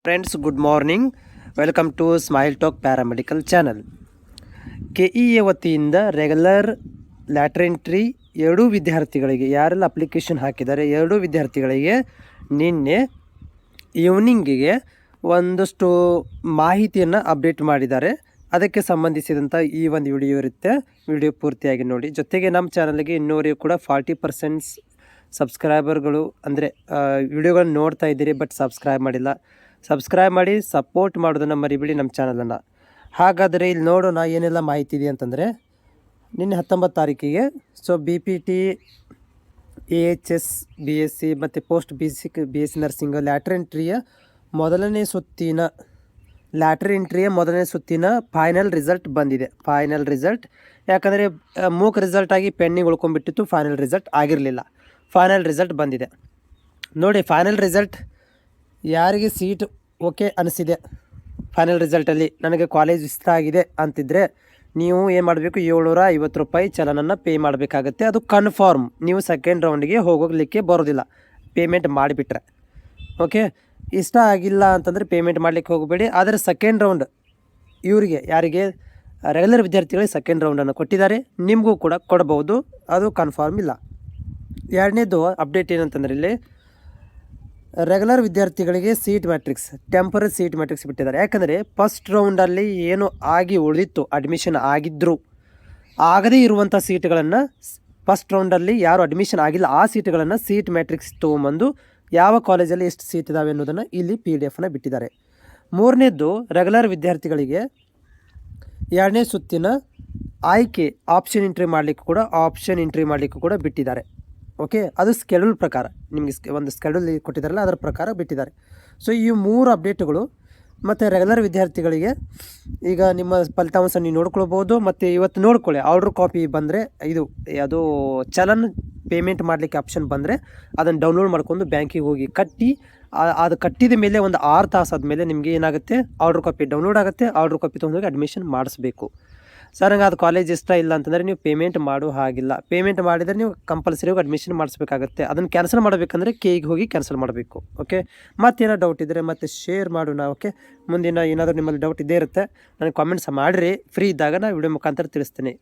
Friends, good morning. Welcome to smile talk paramedical channel. KEA ವತಿಯಿಂದ regular lateral entry ಎರಡೂ ವಿದ್ಯಾರ್ಥಿಗಳಿಗೆ ಯಾರೆಲ್ಲ ಅಪ್ಲಿಕೇಶನ್ ಹಾಕಿದ್ದಾರೆ ಎರಡೂ ವಿದ್ಯಾರ್ಥಿಗಳಿಗೆ ನಿನ್ನೆ ಈವ್ನಿಂಗಿಗೆ ಒಂದಷ್ಟು ಮಾಹಿತಿಯನ್ನು ಅಪ್ಡೇಟ್ ಮಾಡಿದ್ದಾರೆ. ಅದಕ್ಕೆ ಸಂಬಂಧಿಸಿದಂಥ ಈ ಒಂದು ವಿಡಿಯೋ ಇರುತ್ತೆ. ವಿಡಿಯೋ ಪೂರ್ತಿಯಾಗಿ ನೋಡಿ. ಜೊತೆಗೆ ನಮ್ಮ ಚಾನಲ್ಗೆ ಇನ್ನೂವರೆಗೂ ಕೂಡ 40% ಸಬ್ಸ್ಕ್ರೈಬರ್ಗಳು ಅಂದರೆ ವಿಡಿಯೋಗಳನ್ನ ನೋಡ್ತಾ ಇದ್ದೀರಿ, ಬಟ್ ಸಬ್ಸ್ಕ್ರೈಬ್ ಮಾಡಿಲ್ಲ. ಸಬ್ಸ್ಕ್ರೈಬ್ ಮಾಡಿ, ಸಪೋರ್ಟ್ ಮಾಡೋದನ್ನು ಮರಿಬೇಡಿ ನಮ್ಮ ಚಾನಲನ್ನು. ಹಾಗಾದರೆ ಇಲ್ಲಿ ನೋಡೋಣ ಏನೆಲ್ಲ ಮಾಹಿತಿ ಇದೆ ಅಂತಂದರೆ, ನಿನ್ನೆ 19 ತಾರೀಕಿಗೆ BPT, AHS, BSc ಮತ್ತು ಪೋಸ್ಟ್ BSc ನರ್ಸಿಂಗ್ ಲ್ಯಾಟ್ರೆಂಟ್ರಿಯ ಮೊದಲನೇ ಸುತ್ತಿನ ಫೈನಲ್ ರಿಸಲ್ಟ್ ಬಂದಿದೆ. ಫೈನಲ್ ರಿಸಲ್ಟ್ ಯಾಕಂದರೆ ಮೂಕ್ ರಿಸಲ್ಟ್ ಆಗಿ ಪೆಂಡಿಂಗ್ ಉಳ್ಕೊಂಡ್ಬಿಟ್ಟಿತ್ತು, ಫೈನಲ್ ರಿಸಲ್ಟ್ ಆಗಿರಲಿಲ್ಲ. ಫೈನಲ್ ರಿಸಲ್ಟ್ ಬಂದಿದೆ ನೋಡಿ. ಫೈನಲ್ ರಿಸಲ್ಟ್ ಯಾರಿಗೆ ಸೀಟ್ ಓಕೆ ಅನಿಸಿದೆ, ಫೈನಲ್ ರಿಸಲ್ಟಲ್ಲಿ ನನಗೆ ಕಾಲೇಜ್ ಇಷ್ಟ ಆಗಿದೆ ಅಂತಿದ್ದರೆ ನೀವು ಏನು ಮಾಡಬೇಕು, 750 ರೂಪಾಯಿ ಚಲನನ್ನು ಪೇ ಮಾಡಬೇಕಾಗತ್ತೆ. ಅದು ಕನ್ಫರ್ಮ್. ನೀವು ಸೆಕೆಂಡ್ ರೌಂಡಿಗೆ ಹೋಗಲಿಕ್ಕೆ ಬರೋದಿಲ್ಲ ಪೇಮೆಂಟ್ ಮಾಡಿಬಿಟ್ರೆ. ಓಕೆ, ಇಷ್ಟ ಆಗಿಲ್ಲ ಅಂತಂದರೆ ಪೇಮೆಂಟ್ ಮಾಡಲಿಕ್ಕೆ ಹೋಗಬೇಡಿ. ಆದರೆ ಸೆಕೆಂಡ್ ರೌಂಡ್ ಇವರಿಗೆ ಯಾರಿಗೆ ರೆಗ್ಯುಲರ್ ವಿದ್ಯಾರ್ಥಿಗಳಿಗೆ ಸೆಕೆಂಡ್ ರೌಂಡನ್ನು ಕೊಟ್ಟಿದ್ದಾರೆ, ನಿಮಗೂ ಕೂಡ ಕೊಡಬಹುದು. ಅದು ಕನ್ಫರ್ಮ್ ಇಲ್ಲ. ಎರಡನೇದು ಅಪ್ಡೇಟ್ ಏನಂತಂದರೆ, ಇಲ್ಲಿ ರೆಗ್ಯುಲರ್ ವಿದ್ಯಾರ್ಥಿಗಳಿಗೆ seat matrix, temporary seat matrix ಬಿಟ್ಟಿದ್ದಾರೆ. ಯಾಕಂದರೆ ಫಸ್ಟ್ ರೌಂಡಲ್ಲಿ ಏನು ಆಗಿ ಉಳಿದಿತ್ತು, ಅಡ್ಮಿಷನ್ ಆಗಿದ್ದರು ಆಗದೇ ಇರುವಂಥ ಸೀಟ್ಗಳನ್ನು ಫಸ್ಟ್ ರೌಂಡಲ್ಲಿ ಯಾರು ಅಡ್ಮಿಷನ್ ಆಗಿಲ್ಲ ಆ ಸೀಟ್ಗಳನ್ನು ಸೀಟ್ ಮ್ಯಾಟ್ರಿಕ್ಸ್ ತೊಗೊಂಬಂದು ಯಾವ ಕಾಲೇಜಲ್ಲಿ ಎಷ್ಟು ಸೀಟ್ ಇದ್ದಾವೆ ಅನ್ನೋದನ್ನು ಇಲ್ಲಿ PDF ಬಿಟ್ಟಿದ್ದಾರೆ. ಮೂರನೇದು ರೆಗ್ಯುಲರ್ ವಿದ್ಯಾರ್ಥಿಗಳಿಗೆ ಎರಡನೇ ಸುತ್ತಿನ ಆಯ್ಕೆ ಆಪ್ಷನ್ ಎಂಟ್ರಿ ಮಾಡಲಿಕ್ಕೂ ಕೂಡ ಬಿಟ್ಟಿದ್ದಾರೆ. ಓಕೆ, ಅದು ಸ್ಕೆಡ್ಯೂಲ್ ಪ್ರಕಾರ ನಿಮಗೆ ಒಂದು ಸ್ಕೆಡ್ಯೂಲ್ ಕೊಟ್ಟಿದ್ದಾರಲ್ಲ ಅದರ ಪ್ರಕಾರ ಬಿಟ್ಟಿದ್ದಾರೆ. ಸೊ ಈ 3 ಅಪ್ಡೇಟ್ಗಳು. ಮತ್ತು ರೆಗ್ಯುಲರ್ ವಿದ್ಯಾರ್ಥಿಗಳಿಗೆ ಈಗ ನಿಮ್ಮ ಫಲಿತಾಂಶ ನೀವು ನೋಡ್ಕೊಳ್ಬೋದು. ಮತ್ತು ಇವತ್ತು ನೋಡ್ಕೊಳ್ಳಿ, ಆರ್ಡ್ರ್ ಕಾಪಿ ಬಂದರೆ ಅದು ಚಲನ್ ಪೇಮೆಂಟ್ ಮಾಡಲಿಕ್ಕೆ ಆಪ್ಷನ್ ಬಂದರೆ ಅದನ್ನು ಡೌನ್ಲೋಡ್ ಮಾಡ್ಕೊಂಡು ಬ್ಯಾಂಕಿಗೆ ಹೋಗಿ ಕಟ್ಟಿ, ಅದು ಕಟ್ಟಿದ ಮೇಲೆ ಒಂದು 6 ತಾಸು ಆದಮೇಲೆ ನಿಮಗೆ ಏನಾಗುತ್ತೆ, ಆರ್ಡ್ರ್ ಕಾಪಿ ಡೌನ್ಲೋಡ್ ಆಗುತ್ತೆ. ಆರ್ಡ್ರ್ ಕಾಪಿ ತೊಗೊಂಡೋಗಿ ಅಡ್ಮಿಷನ್ ಮಾಡಿಸ್ಬೇಕು. ಸರ್ ನಂಗೆ ಅದು ಕಾಲೇಜ್ ಇಷ್ಟ ಇಲ್ಲ ಅಂತಂದರೆ ನೀವು ಪೇಮೆಂಟ್ ಮಾಡೋ ಹಾಗಿಲ್ಲ. ಪೇಮೆಂಟ್ ಮಾಡಿದರೆ ನೀವು ಕಂಪಲ್ಸರಿ ಹೋಗಿ ಅಡ್ಮಿಷನ್ ಮಾಡಿಸ್ಬೇಕಾಗತ್ತೆ. ಅದನ್ನು ಕ್ಯಾನ್ಸಲ್ ಮಾಡಬೇಕಂದ್ರೆ KEಗೆ ಹೋಗಿ ಕ್ಯಾನ್ಸಲ್ ಮಾಡಬೇಕು. ಓಕೆ, ಮತ್ತೇನೋ ಡೌಟ್ ಇದ್ದರೆ ಮತ್ತೆ ಶೇರ್ ಮಾಡೋಣ. ಓಕೆ, ಮುಂದಿನ ಏನಾದರೂ ನಿಮ್ಮಲ್ಲಿ ಡೌಟ್ ಇದ್ದೇ ಇರುತ್ತೆ, ನನಗೆ ಕಾಮೆಂಟ್ಸ್ ಮಾಡಿರಿ. ಫ್ರೀ ಇದ್ದಾಗ ನಾನು ವಿಡಿಯೋ ಮುಖಾಂತರ ತಿಳಿಸ್ತೀನಿ.